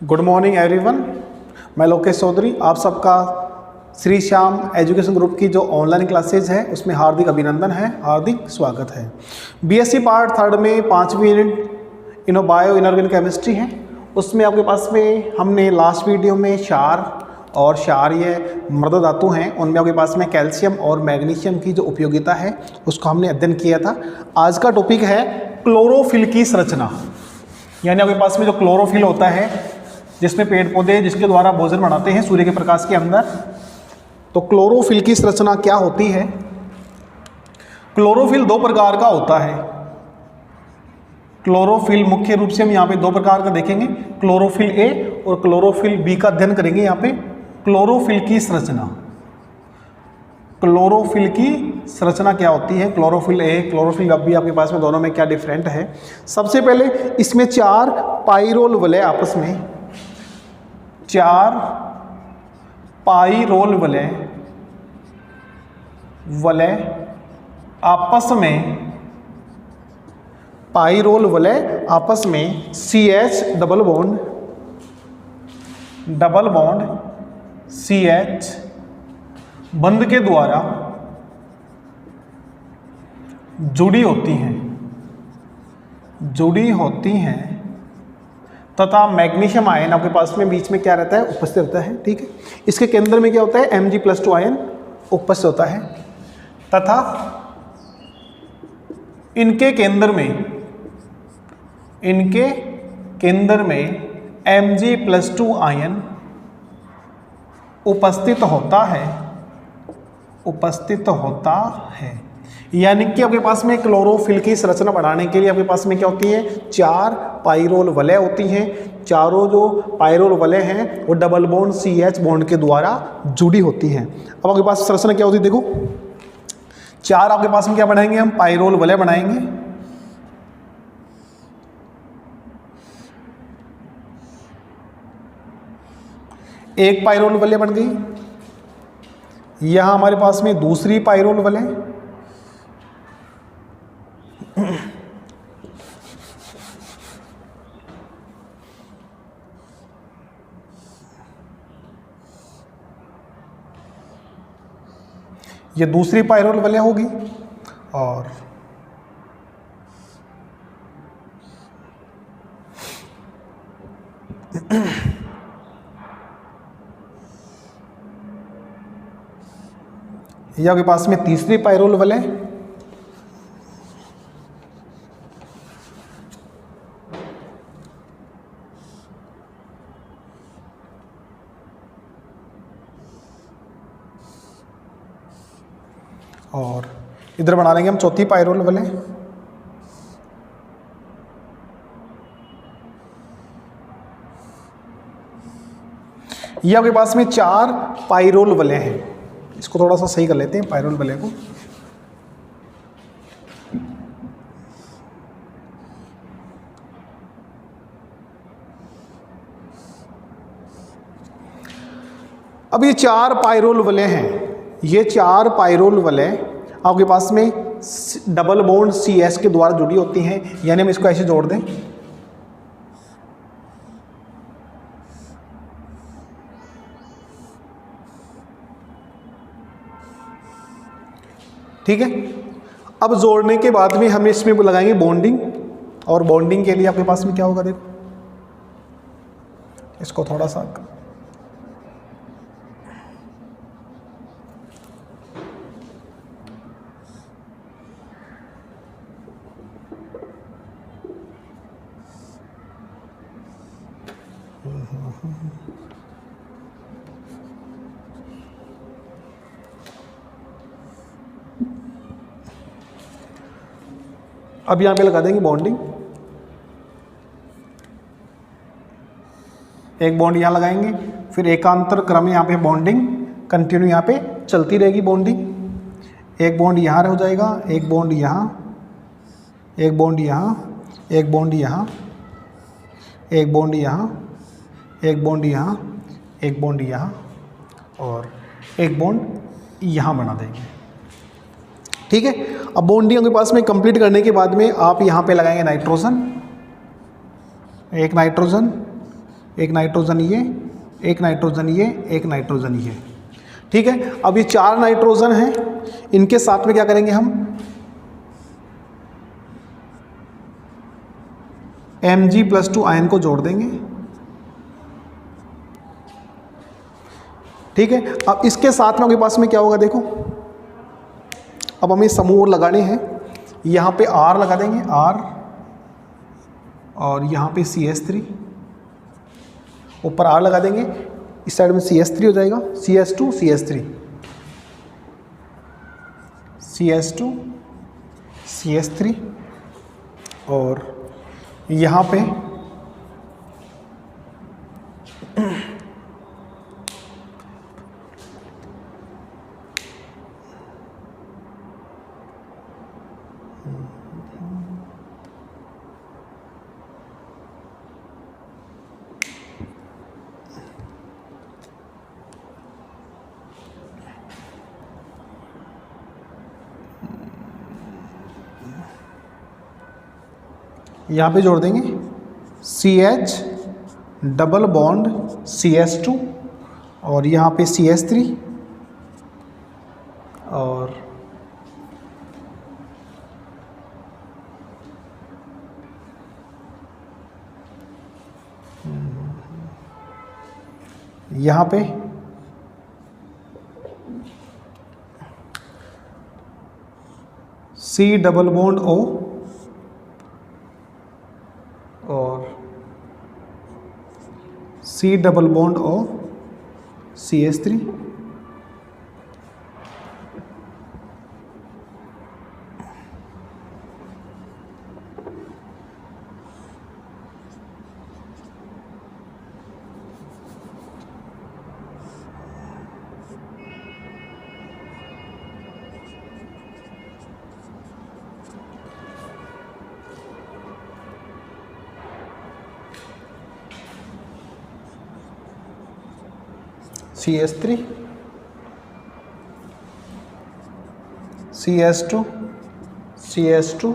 Good morning everyone, मैं लोकेश चौधरी आप सबका श्री श्याम एजुकेशन ग्रुप की जो ऑनलाइन क्लासेज है उसमें हार्दिक अभिनंदन है, हार्दिक स्वागत है। बीएससी पार्ट थर्ड में 5वीं यूनिट बायो इनऑर्गेनिक केमिस्ट्री है। उसमें आपके पास में हमने लास्ट वीडियो में क्षार और क्षारीय मृदा धातु हैं उनमें आपके पास में कैल्शियम और मैग्नीशियम की जो उपयोगिता है उसको हमने अध्ययन किया था। आज का टॉपिक है क्लोरोफिल की संरचना, यानी आपके पास में जो क्लोरोफिल होता है जिसमें पेड़ पौधे जिसके द्वारा भोजन बनाते हैं सूर्य के प्रकाश के अंदर, तो क्लोरोफिल की संरचना क्या होती है। क्लोरोफिल दो प्रकार का होता है। क्लोरोफिल मुख्य रूप से हम यहाँ पे दो प्रकार का देखेंगे, क्लोरोफिल ए और क्लोरोफिल बी का अध्ययन करेंगे। यहाँ पे क्लोरोफिल की संरचना, क्लोरोफिल की संरचना क्या होती है, क्लोरोफिल ए क्लोरोफिल बी आपके पास में दोनों में क्या डिफरेंट है। सबसे पहले इसमें 4 पाइरोल वलय आपस में, 4 पाइरोल वलय आपस में, पाइरोल वलय आपस में CH डबल बॉन्ड CH बंध के द्वारा जुड़ी होती हैं तथा मैग्नीशियम आयन आपके पास में बीच में क्या रहता है, उपस्थित रहता है। ठीक है, इसके केंद्र में क्या होता है, Mg+2 आयन उपस्थित होता है तथा इनके केंद्र में Mg+2 आयन उपस्थित होता है। यानी कि आपके पास में क्लोरोफिल की संरचना बढ़ाने के लिए आपके पास में क्या होती है, 4 पाइरोल वलय होती हैं। चारों जो पाइरोल वलय हैं वो डबल बॉन्ड CH बॉन्ड के द्वारा जुड़ी होती हैं। अब आपके पास संरचना क्या होती है, देखो 4 आपके पास में क्या बनाएंगे, हम पाइरोल वलय बनाएंगे। एक पाइरोल वलय बन गई। यहां हमारे पास में दूसरी पाइरोल वलय, ये दूसरी पाइरोल वलय होगी और ये आपके पास में तीसरी पाइरोल वलय, और इधर बना लेंगे हम चौथी पाइरोल वलय। ये आपके पास में 4 पाइरोल वलय हैं। इसको थोड़ा सा सही कर लेते हैं पाइरोल वलय को। अब ये 4 पाइरोल वलय हैं, ये 4 पाइरोल वलय आपके पास में डबल बॉन्ड CH के द्वारा जुड़ी होती हैं। यानी हम इसको ऐसे जोड़ दें, ठीक है। अब जोड़ने के बाद में हम इसमें लगाएंगे बॉन्डिंग, और बॉन्डिंग के लिए आपके पास में क्या होगा, देखो इसको थोड़ा सा अब यहाँ पे लगा देंगे बॉन्डिंग। एक बॉन्ड यहाँ लगाएंगे, फिर एकांतर क्रम यहाँ पे बॉन्डिंग कंटिन्यू यहाँ पे चलती रहेगी बॉन्डिंग। एक बॉन्ड यहाँ हो जाएगा, एक बॉन्ड यहाँ, एक बॉन्ड यहाँ, एक बॉन्ड यहाँ, एक बॉन्ड यहाँ, एक बॉन्ड यहाँ, एक बॉन्ड यहाँ और एक बॉन्ड यहाँ बना देंगे। ठीक है, अब बॉन्डिंग के पास में कंप्लीट करने के बाद में आप यहाँ पे लगाएंगे नाइट्रोजन, एक नाइट्रोजन, एक नाइट्रोजन ये, एक नाइट्रोजन ये, एक नाइट्रोजन ये। ठीक है, अब ये 4 नाइट्रोजन हैं, इनके साथ में क्या करेंगे हम, Mg+2 आयन को जोड़ देंगे। ठीक है, अब इसके साथ में आपके पास में क्या होगा देखो, अब हमें समूह लगाने हैं। यहाँ पे R लगा देंगे, R, और यहाँ पे CH3, ऊपर R लगा देंगे, इस साइड में CH3 हो जाएगा, CH2 CH3 CH2 CH3, और यहाँ पे यहाँ पे जोड़ देंगे CH डबल बॉन्ड CH2, और यहाँ पे CH3, और यहाँ पे C डबल बॉन्ड O, और C double bond O CH3, CH3 CH2 CH2,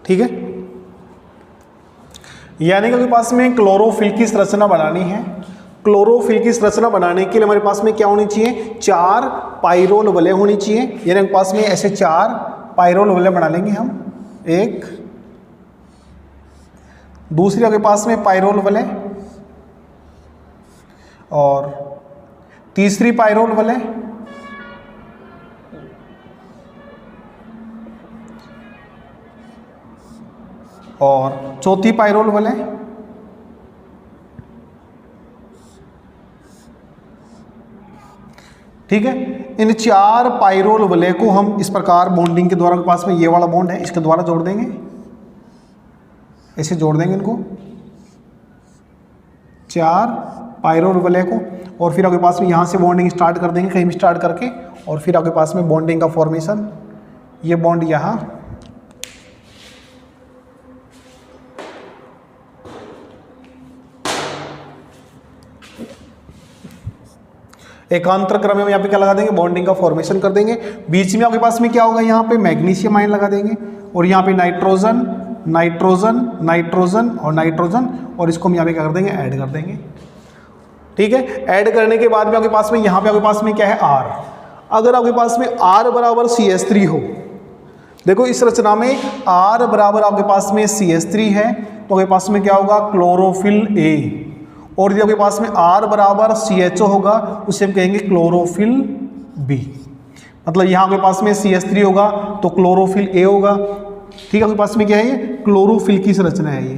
ठीक है। यानी कि आपके पास में क्लोरोफिल की संरचना बनानी है। क्लोरोफिल की संरचना बनाने के लिए हमारे पास में क्या होनी चाहिए, 4 पाइरोल वलय होनी चाहिए। यानी आपके पास में ऐसे 4 पाइरोल वलय बना लेंगे हम। एक, दूसरी आपके पास में पाइरोल वलय, और तीसरी पाइरोल वलय, और चौथी पाइरोल वलय, ठीक है। इन 4 पाइरोल वलय को हम इस प्रकार बॉन्डिंग के द्वारा, के पास में ये वाला बॉन्ड है, इसके द्वारा जोड़ देंगे, ऐसे जोड़ देंगे इनको 4 पाइरोल वलय को, और फिर आपके पास में यहाँ से बॉन्डिंग स्टार्ट कर देंगे, कहीं भी स्टार्ट करके, और फिर आपके पास में बॉन्डिंग का फॉर्मेशन, ये बॉन्ड यहाँ, एकांतर क्रम में यहाँ पे क्या लगा देंगे, बॉन्डिंग का फॉर्मेशन कर देंगे। बीच में आपके पास में क्या होगा, यहाँ पे मैग्नीशियम आयन लगा देंगे, और यहाँ पे नाइट्रोजन नाइट्रोजन नाइट्रोजन और नाइट्रोजन, और इसको हम यहाँ पे क्या कर देंगे, ऐड कर देंगे। ठीक है, ऐड करने के बाद में आपके पास में यहाँ पे आपके पास में क्या है, R। अगर आपके पास में R बराबर CH3 हो, देखो इस रचना में R बराबर आपके पास में CH3 है, तो आपके पास में क्या होगा, क्लोरोफिल A। और यदि आपके पास में R बराबर CHO होगा, उसे हम कहेंगे क्लोरोफिल B। मतलब यहाँ आपके पास में CH3 होगा तो क्लोरोफिल A होगा। ठीक है, आपके पास में क्या है, ये क्लोरोफिल की संरचना है, ये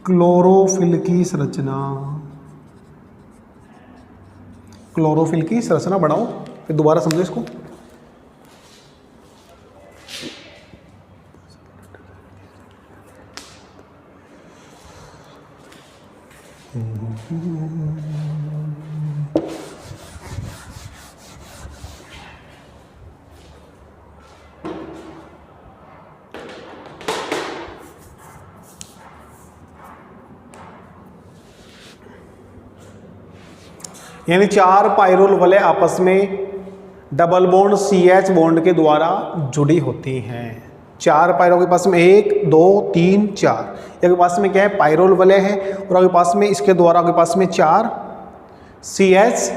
क्लोरोफिल की संरचना, क्लोरोफिल की संरचना बनाओ, फिर दोबारा समझो इसको। यानी 4 पायरोल वलय आपस में डबल बॉन्ड CH बॉन्ड के द्वारा जुड़ी होती हैं। 4 पायरों के पास में 1 2 3 4, एक पास में क्या है, पायरोल वलय है, और आपके पास में इसके द्वारा आपके पास में 4 CH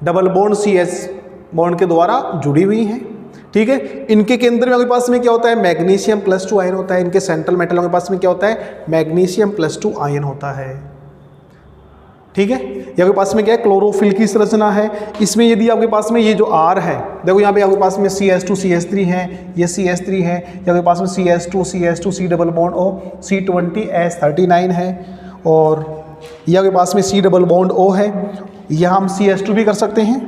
double bond CH bond के द्वारा जुड़ी हुई हैं। ठीक है, इनके केंद्र में आपके पास में क्या होता है, मैग्नीशियम +2 आयन होता है। इनके सेंट्रल मेटल के पास में क्या होता है, मैग्नीशियम +2 आयन होता है। ठीक है, ये आपके पास में क्या है, क्लोरोफिल की संरचना है। इसमें यदि आपके पास में ये जो R है, देखो यहाँ पे आपके पास में CH2 CH3 है, ये CH3 है, ये आपके पास में CH2 CH2 C double bond O C20 S39 है, और ये आपके पास में C डबल बॉन्ड O है। यह हम CH2 भी कर सकते हैं,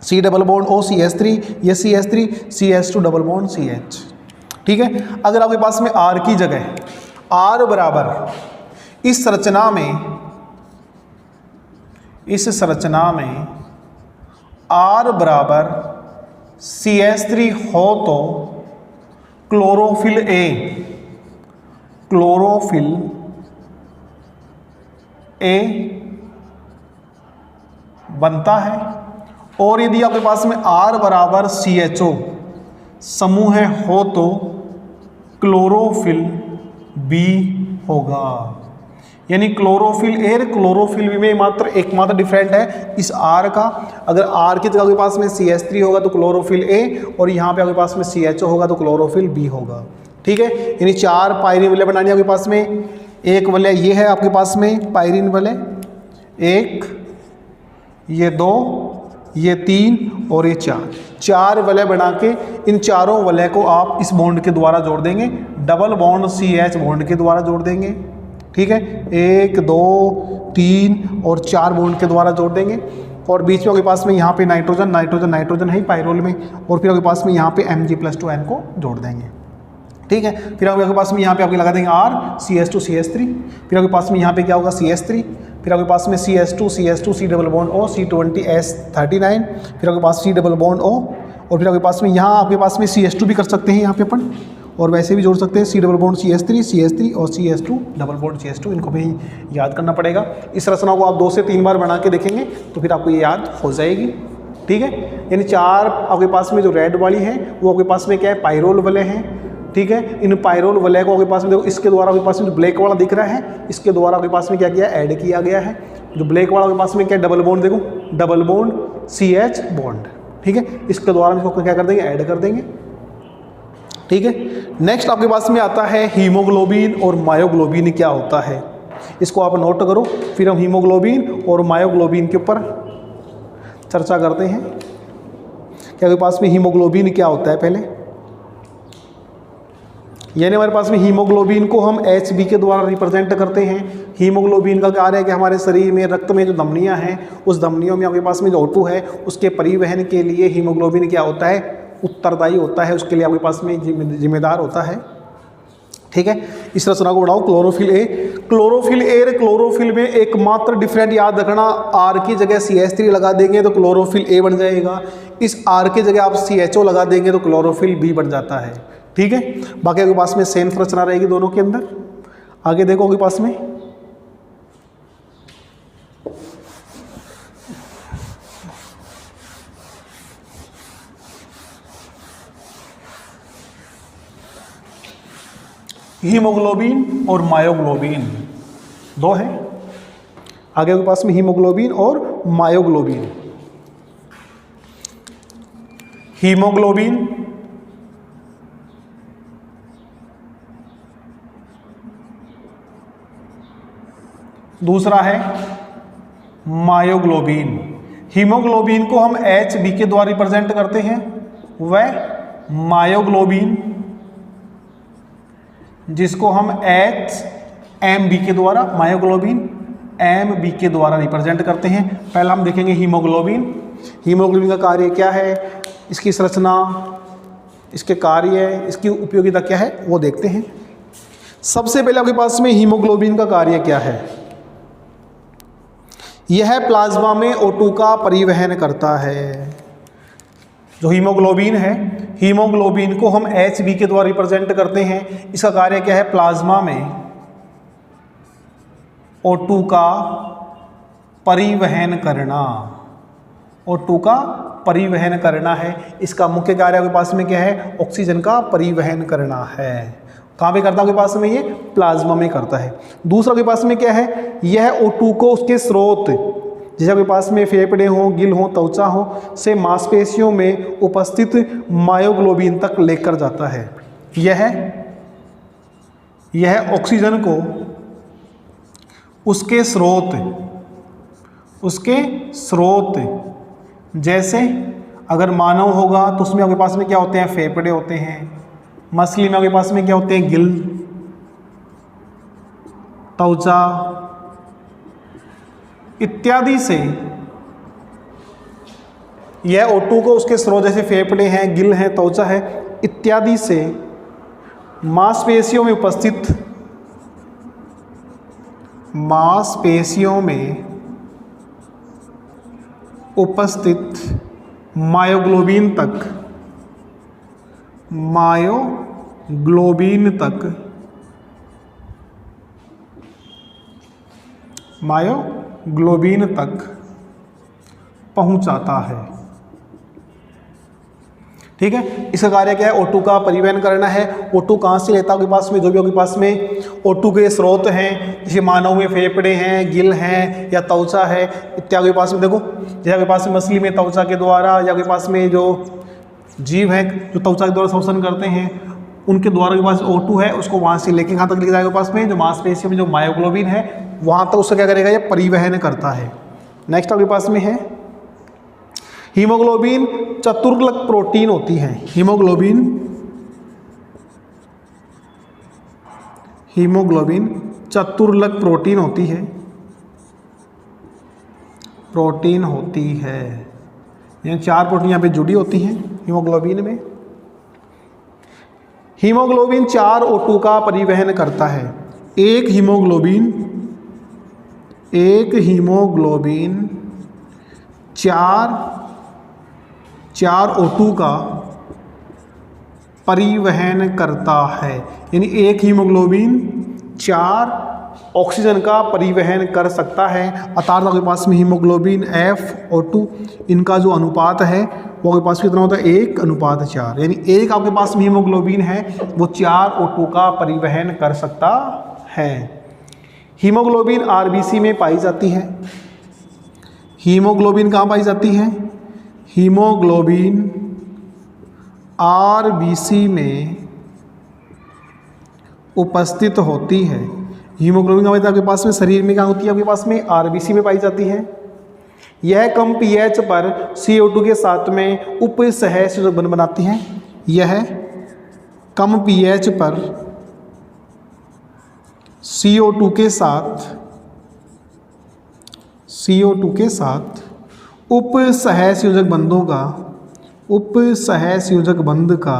C double bond O CH3, ये CH3 CH2 double bond CH। ठीक है, अगर आपके पास में R की जगह R बराबर इस संरचना में R बराबर CH3 हो तो क्लोरोफिल A बनता है। और यदि आपके पास में R बराबर CHO समूह हो तो क्लोरोफिल B होगा। यानी क्लोरोफिल A और क्लोरोफिल B में एकमात्र डिफरेंट है इस R का। अगर R की जगह आपके पास में CH3 होगा तो क्लोरोफिल A, और यहाँ पे आपके पास में CHO होगा तो क्लोरोफिल B होगा। ठीक है, यानी 4 पायरीन वलय बनानी है आपके पास में। एक वलय ये है आपके पास में पायरीन वलय, 1 ये 2 ये 3 और ये 4 वलय बना के इन चारों वलय को आप इस बॉन्ड के द्वारा जोड़ देंगे, डबल बॉन्ड CH बॉन्ड के द्वारा जोड़ देंगे। ठीक है, 1 2 3 और 4 बॉन्ड के द्वारा जोड़ देंगे, और बीच में आपके पास में यहाँ पे नाइट्रोजन है ही पायरोल में, और फिर आपके पास में यहाँ पे Mg+2n को जोड़ देंगे। ठीक है, फिर आपके पास में यहाँ पे आपके लगा देंगे R CH2 CH3, फिर आपके पास में यहाँ पे क्या होगा CH3, फिर आपके पास में CH2 C double bond O C20 S39, फिर आपके पास C डबल बॉन्ड O, और फिर आपके पास में यहाँ आपके पास में CH2 भी कर सकते हैं यहाँ पे अपन, और वैसे भी जोड़ सकते हैं C डबल बॉन्ड CH3 और CH2 डबल बॉन्ड CH2, इनको भी याद करना पड़ेगा। इस रचना को आप 2 से 3 बार बना के देखेंगे तो फिर आपको ये याद हो जाएगी। ठीक है, यानी 4 आपके पास में जो रेड वाली है वो आपके पास में क्या है, पायरोल वलय हैं। ठीक है, इन पायरोल वलय को आपके पास में देखो, इसके द्वारा आपके पास में जो ब्लैक वाला दिख रहा है, इसके द्वारा आपके पास में क्या किया, ऐड किया गया है। जो ब्लैक वाला आपके पास में क्या, डबल बॉन्ड, देखो डबल बॉन्ड CH बॉन्ड। ठीक है, इसके द्वारा हम इसको क्या कर देंगे, ऐड कर देंगे। ठीक है, नेक्स्ट आपके पास में आता है हीमोग्लोबिन और मायोग्लोबिन क्या होता है, इसको आप नोट करो, फिर हम हीमोग्लोबिन और मायोग्लोबिन के ऊपर चर्चा करते हैं। क्या आपके पास में हीमोग्लोबिन क्या होता है पहले, यानी हमारे पास में हीमोग्लोबिन को हम HB के द्वारा रिप्रेजेंट करते हैं। हीमोग्लोबिन का कार्य है कि हमारे शरीर में रक्त में जो धमनियां हैं, उस धमनियों में आपके पास में जो O2 है उसके परिवहन के लिए हीमोग्लोबिन क्या होता है, उत्तरदायी होता है, उसके लिए आपके पास में जिम्मेदार होता है। ठीक है, इस रचना को बढ़ाओ, क्लोरोफिल A और क्लोरोफिल में एकमात्र डिफरेंट याद रखना, R की जगह CH3 लगा देंगे तो क्लोरोफिल A बन जाएगा, इस R की जगह आप CHO लगा देंगे तो क्लोरोफिल B बन जाता है। ठीक है, बाकी आपके पास में सेम रचना रहेगी दोनों के अंदर। आगे देखो आपके पास में हीमोग्लोबिन और मायोग्लोबिन दो हैं। आगे आपके पास में हीमोग्लोबिन और मायोग्लोबिन। हीमोग्लोबिन दूसरा है मायोग्लोबिन। हीमोग्लोबिन को हम HB के द्वारा रिप्रेजेंट करते हैं, वह मायोग्लोबिन जिसको हम HMB के द्वारा, मायोग्लोबिन MB के द्वारा रिप्रेजेंट करते हैं। पहला हम देखेंगे हीमोग्लोबिन। हीमोग्लोबिन का कार्य क्या है, इसकी संरचना, इसके कार्य, इसकी उपयोगिता क्या है, वो देखते हैं। सबसे पहले आपके पास में हीमोग्लोबिन का कार्य क्या है। यह प्लाज्मा में O2 का परिवहन करता है। जो हीमोग्लोबिन है, हीमोग्लोबिन को हम HB के द्वारा रिप्रेजेंट करते हैं। इसका कार्य क्या है, प्लाज्मा में O2 का परिवहन करना, O2 का परिवहन करना है। इसका मुख्य कार्य आपके पास में क्या है, ऑक्सीजन का परिवहन करना है। कहाँ पे करता है आपके पास में, ये प्लाज्मा में करता है। दूसरा आपके पास में क्या है, यह O2 को उसके स्रोत, जैसे आपके पास में फेफड़े हो, गिल हो, त्वचा हो, से मांसपेशियों में उपस्थित मायोग्लोबिन तक लेकर जाता है। यह ऑक्सीजन को उसके स्रोत जैसे अगर मानव होगा तो उसमें आपके पास में क्या होते हैं, फेफड़े होते हैं। मछली में आपके पास में क्या होते हैं, गिल, त्वचा इत्यादि से यह O2 को उसके स्रोत जैसे फेफड़े हैं, गिल हैं, त्वचा है इत्यादि से मांसपेशियों में उपस्थित मायोग्लोबिन तक पहुंचाता है। ठीक है, इसका कार्य क्या है, O2 का परिवहन करना है। O2 कहाँ से लेता है आपके पास में, जो भी आपके पास में O2 के स्रोत हैं, जैसे मानव में फेफड़े हैं, गिल हैं या त्वचा है इत्यादि के पास में। देखो जैसे आपके पास में मछली में त्वचा के द्वारा, या आपके पास में जो जीव हैं जो त्वचा के द्वारा श्वसन करते हैं, उनके द्वारा के पास O2 है, उसको वहाँ से लेके कहाँ तक लेके जाएगा, पास में जो मांसपेशियों में जो मायोग्लोबिन है वहाँ तक उसका क्या करेगा, ये परिवहन करता है। नेक्स्ट आपके पास में है हीमोग्लोबिन चतुर्लक प्रोटीन होती है। हीमोग्लोबिन चतुर्लक प्रोटीन होती है। यानी 4 प्रोटीन यहाँ पे जुड़ी होती हैं हीमोग्लोबिन में। हीमोग्लोबिन 4 O2 का परिवहन करता है। एक हीमोग्लोबिन 4 O2 का परिवहन करता है। यानी एक हीमोग्लोबिन 4 ऑक्सीजन का परिवहन कर सकता है। अर्थात आपके पास में हीमोग्लोबिन FO2 इनका जो अनुपात है वो आपके पास कितना होता है, 1:4। यानी एक आपके पास में हीमोग्लोबिन है वो 4 O2 का परिवहन कर सकता है। हीमोग्लोबिन RBC में पाई जाती है। हीमोग्लोबिन कहाँ पाई जाती है, हीमोग्लोबिन RBC में उपस्थित होती है। हीमोग्लोबिन का मतलब आपके पास में शरीर में कहाँ होती है, आपके पास में RBC में पाई जाती है। यह कम pH पर CO2 के साथ में उप सहसंयोजक बंध बनाती हैं। यह कम pH पर CO2 के साथ उप सहसंयोजक बंध का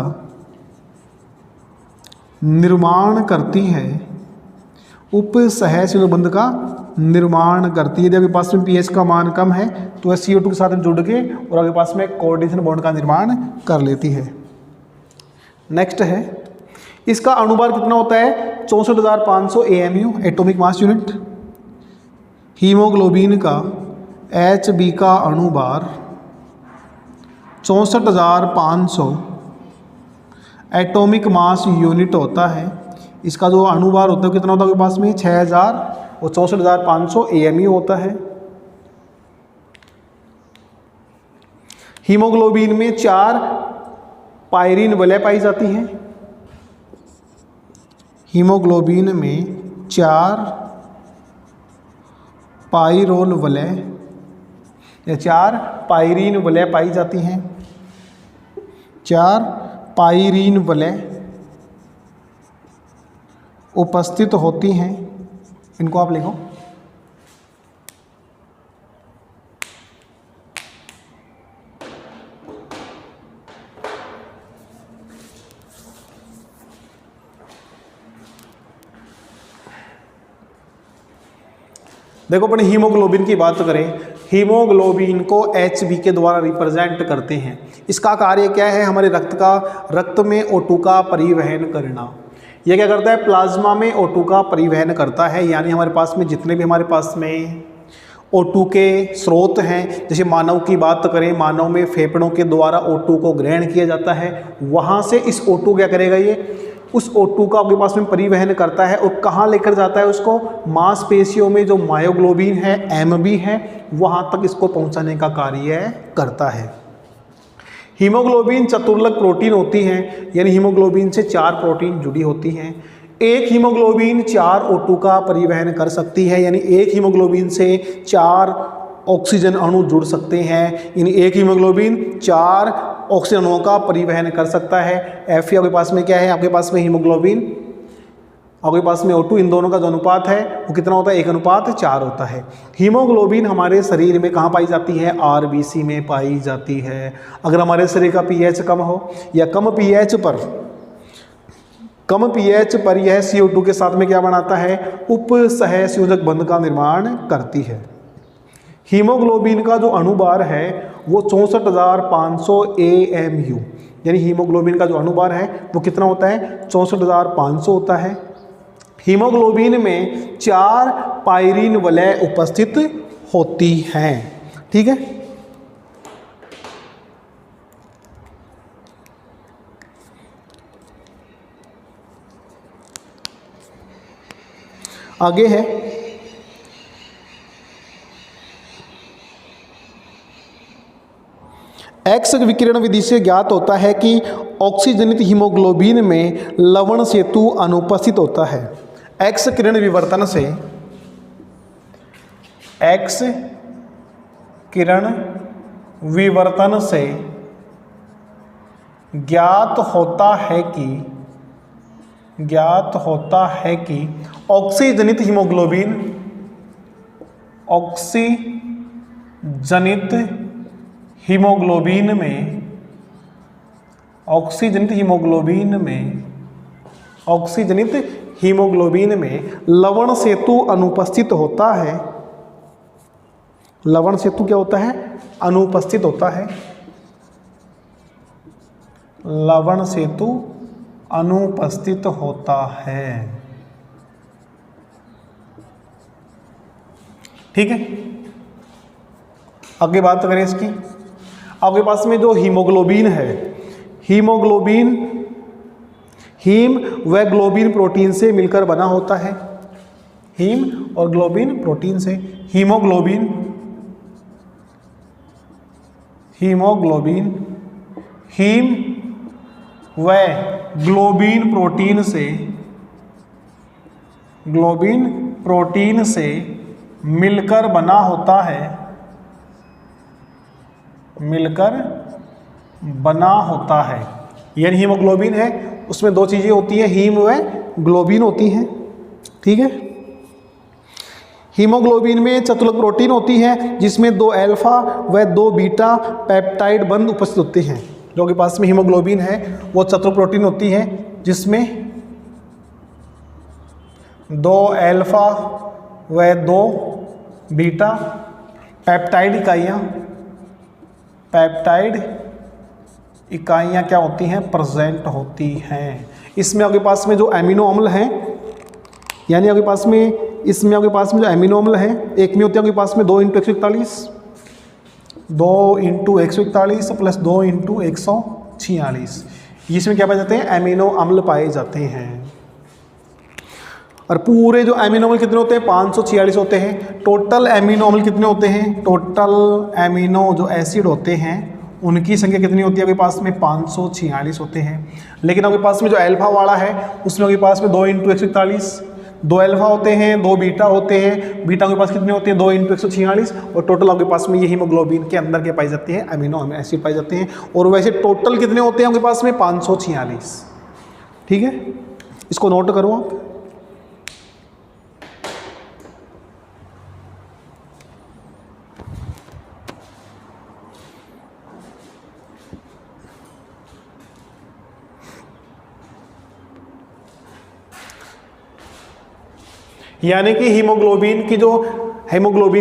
निर्माण करती है। उप सहसंयोजक बंध का निर्माण करती है। यदि आपके पास में pH का मान कम है तो वह CO2 के साथ जुड़ के और आपके पास में कोऑर्डिनेशन बॉन्ड का निर्माण कर लेती है। नेक्स्ट है, इसका अणुभार कितना होता है, 64,500 AMU atomic mass unit. Haemoglobin का HB का अणुभार 64,500 एटॉमिक मास यूनिट होता है। इसका जो अणुभार होता है कितना होता है आपके पास में 6000 और 64,500 AMU होता है। हीमोग्लोबिन में 4 पायरीन वलय पाई जाती हैं। हीमोग्लोबिन में 4 पाइरोल वलय या 4 पायरीन वलय पाई जाती हैं। 4 पायरीन वलय उपस्थित होती हैं। इनको आप लिखो। देखो अपने हीमोग्लोबिन की बात करें, हीमोग्लोबिन को HB के द्वारा रिप्रेजेंट करते हैं। इसका कार्य क्या है? हमारे रक्त में O2 का परिवहन करना। यह क्या करता है? प्लाज्मा में O2 का परिवहन करता है। यानी हमारे पास में जितने भी हमारे पास में O2 के स्रोत हैं, जैसे मानव की बात करें, मानव में फेफड़ों के द्वारा O2 को ग्रहण किया जाता है। वहाँ से इस O2 क्या करेगा? ये उस O2 का आपके पास में परिवहन करता है और कहाँ लेकर जाता है उसको? मांसपेशियों में जो मायोग्लोबिन है, MB है, वहाँ तक इसको पहुँचाने का कार्य करता है। हीमोग्लोबिन चतुर्लक प्रोटीन होती हैं, यानी हीमोग्लोबिन से 4 प्रोटीन जुड़ी होती हैं। एक हीमोग्लोबिन 4 O2 का परिवहन कर सकती है, यानी एक हीमोग्लोबिन से 4 ऑक्सीजन अणु जुड़ सकते हैं। यानी एक हीमोग्लोबिन 4 ऑक्सीजन अणुओं का परिवहन कर सकता है। Fe आपके पास में क्या है? आपके पास में हीमोग्लोबिन, आपके पास में O2, इन दोनों का जो अनुपात है वो कितना होता है? 1:4 होता है। हीमोग्लोबिन हमारे शरीर में कहाँ पाई जाती है? RBC में पाई जाती है। अगर हमारे शरीर का pH कम हो या कम pH पर यह CO2 के साथ में क्या बनाता है? उपसहसंयोजक बंध का निर्माण करती है। हीमोग्लोबिन का जो अणुभार है वो 64,500 AMU, यानी हीमोग्लोबिन का जो अणुभार है वो कितना होता है? 64,500 होता है। हीमोग्लोबिन में 4 पायरीन वलय उपस्थित होती हैं। ठीक है, आगे है एक्स विकिरण विधि से ज्ञात होता है कि ऑक्सीजनित हीमोग्लोबिन में लवण सेतु अनुपस्थित होता है। एक्स किरण विवर्तन से, एक्स किरण विवर्तन से ज्ञात होता है कि ऑक्सीजनित हीमोग्लोबिन में लवण सेतु अनुपस्थित होता है। लवण सेतु क्या होता है? अनुपस्थित होता है। लवण सेतु अनुपस्थित होता है। ठीक है, आगे बात करें इसकी। आपके पास में जो हीमोग्लोबिन है, हीम व ग्लोबिन प्रोटीन से मिलकर बना होता है। हीम और ग्लोबिन प्रोटीन से। हीमोग्लोबिन हीम व ग्लोबिन प्रोटीन से मिलकर बना होता है। यानी हीमोग्लोबिन है, उसमें 2 चीज़ें होती हैं, हीम व ग्लोबिन होती हैं। ठीक है, हीमोग्लोबिन में चतुर्लक प्रोटीन होती है जिसमें 2 अल्फा व 2 बीटा पेप्टाइड बंध उपस्थित होते हैं। जो के पास में हीमोग्लोबिन है वो चतुर्लक प्रोटीन होती है जिसमें 2 अल्फा व 2 बीटा पेप्टाइड इकाइयाँ क्या होती हैं? प्रेजेंट होती हैं। इसमें आपके पास में जो अमीनो अम्ल हैं, यानी आपके पास में इसमें आपके पास में जो अमीनो अम्ल हैं, एक में होते हैं आपके पास में 2 × 141, 2 × 141 प्लस 2 × 146। इसमें क्या पाए जाते हैं? अमीनो अम्ल पाए जाते हैं। और पूरे जो एमिनो अम्ल कितने होते हैं 546 होते हैं। टोटल एमिनो अम्ल कितने होते हैं, टोटल एमिनो जो एसिड होते हैं उनकी संख्या कितनी होती है आपके पास में 546 होते हैं। लेकिन आपके पास में जो अल्फा वाला है उसमें आपके पास में 2 × 141, 2 अल्फा होते हैं, 2 बीटा होते हैं। बीटा के पास कितने होते हैं 2 × 146 और टोटल आपके पास में ये हीमोग्लोबिन के अंदर के पाई जाती है अमीनो एसिड पाई जाते हैं। और वैसे टोटल कितने होते हैं आपके पास में 546। ठीक है, इसको नोट करो आप। यानी कि हीमोग्लोबिन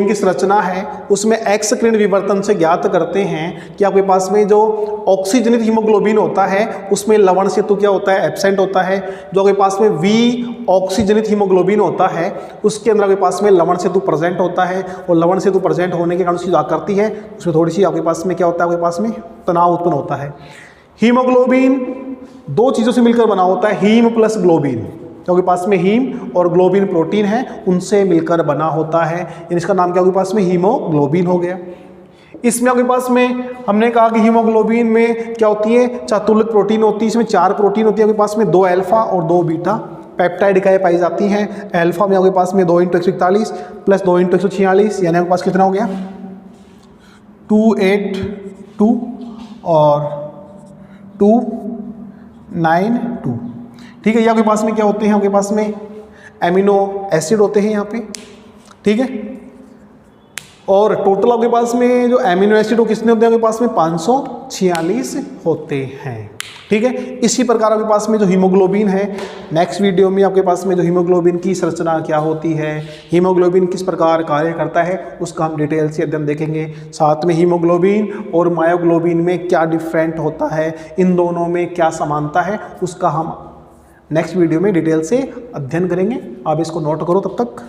की संरचना है उसमें एक्स किरण विवर्तन से ज्ञात करते हैं कि आपके पास में जो ऑक्सीजनित हीमोग्लोबिन होता है उसमें लवण सेतु क्या होता है, एब्सेंट होता है। जो आपके पास में वी ऑक्सीजनित हीमोग्लोबिन होता है उसके अंदर आपके पास में लवण सेतु प्रेजेंट होता है और लवण सेतु प्रेजेंट होने के कारण उसकी जो आकृति है उसमें थोड़ी सी आपके पास में क्या होता है, आपके पास में तनाव उत्पन्न होता है। हीमोग्लोबिन 2 चीज़ों से मिलकर बना होता है, हीम प्लस ग्लोबिन। आपके पास में हीम और ग्लोबिन प्रोटीन है उनसे मिलकर बना होता है, यानी इसका नाम क्या आपके पास में हीमोग्लोबिन हो गया। इसमें आपके पास में हमने कहा कि हीमोग्लोबिन में क्या होती है, चातुर्लिक प्रोटीन होती है। इसमें 4 प्रोटीन होती है आपके पास में, 2 अल्फा और 2 बीटा पेप्टाइड इकाई पाई जाती हैं। अल्फा में आपके पास में 2 × 141 प्लस 2 × 146 यानी आपके पास कितना हो गया 282 और 292। ठीक है, ये आपके पास में क्या होते हैं, आपके पास में एमिनो एसिड होते हैं यहाँ पे। ठीक है, और टोटल आपके पास में जो एमिनो एसिड हो कितने होते हैं आपके पास में 546 होते हैं। ठीक है, इसी प्रकार आपके पास में जो हीमोग्लोबिन है, नेक्स्ट वीडियो में आपके पास में जो हीमोग्लोबिन की संरचना क्या होती है, हीमोग्लोबिन किस प्रकार कार्य करता है उसका हम डिटेल से अध्ययन देखेंगे। साथ में हीमोग्लोबिन और मायोग्लोबिन में क्या डिफरेंट होता है, इन दोनों में क्या समानता है उसका हम नेक्स्ट वीडियो में डिटेल से अध्ययन करेंगे। आप इसको नोट करो तब तक।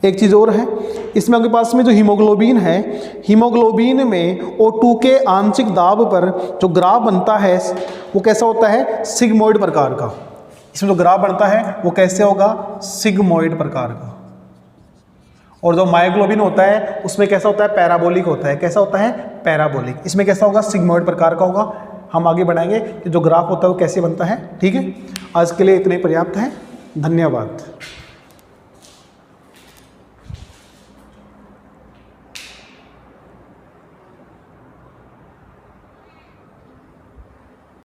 एक चीज़ और है, इसमें आपके पास में जो हीमोग्लोबिन है, हीमोग्लोबिन में O2 के आंशिक दाब पर जो ग्राफ बनता है वो कैसा होता है, सिग्मोइड प्रकार का। इसमें जो ग्राफ बनता है वो कैसे होगा, सिग्मोइड प्रकार का। और जो मायोग्लोबिन होता है उसमें कैसा होता है, पैराबोलिक होता है। कैसा होता है, पैराबोलिक। इसमें कैसा होगा, सिग्मोइड प्रकार का होगा। हम आगे बढ़ाएंगे कि जो ग्राफ होता है वो कैसे बनता है। ठीक है, आज के लिए इतने पर्याप्त है। धन्यवाद।